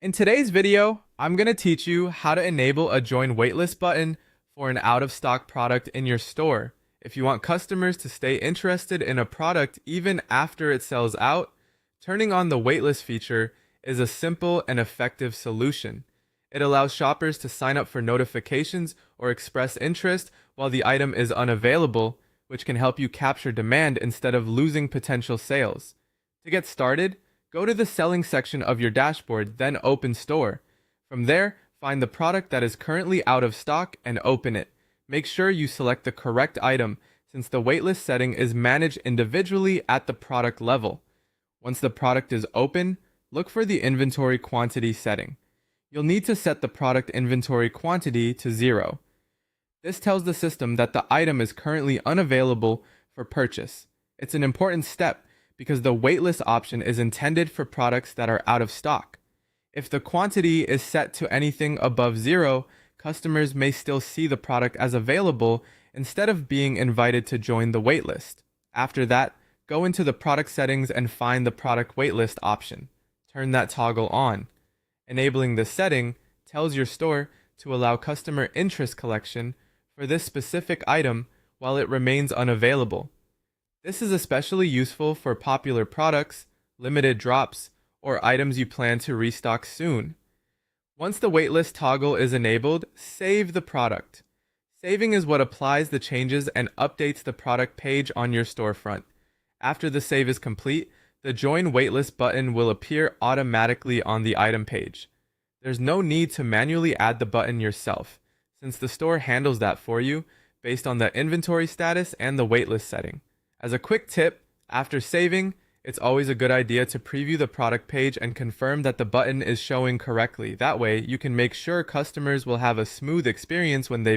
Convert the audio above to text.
In today's video, I'm going to teach you how to enable a Join Waitlist button for an out-of-stock product in your store. If you want customers to stay interested in a product even after it sells out, turning on the waitlist feature is a simple and effective solution. It allows shoppers to sign up for notifications or express interest while the item is unavailable, which can help you capture demand instead of losing potential sales. To get started, go to the selling section of your dashboard, then open store. From there, find the product that is currently out of stock and open it. Make sure you select the correct item since the waitlist setting is managed individually at the product level. Once the product is open, look for the inventory quantity setting. You'll need to set the product inventory quantity to 0. This tells the system that the item is currently unavailable for purchase. It's an important step because the waitlist option is intended for products that are out of stock. If the quantity is set to anything above 0, customers may still see the product as available instead of being invited to join the waitlist. After that, go into the product settings and find the product waitlist option. Turn that toggle on. Enabling this setting tells your store to allow customer interest collection for this specific item while it remains unavailable. This is especially useful for popular products, limited drops, or items you plan to restock soon. Once the waitlist toggle is enabled, save the product. Saving is what applies the changes and updates the product page on your storefront. After the save is complete, the Join Waitlist button will appear automatically on the item page. There's no need to manually add the button yourself, since the store handles that for you based on the inventory status and the waitlist setting. As a quick tip, after saving, it's always a good idea to preview the product page and confirm that the button is showing correctly. That way, you can make sure customers will have a smooth experience when they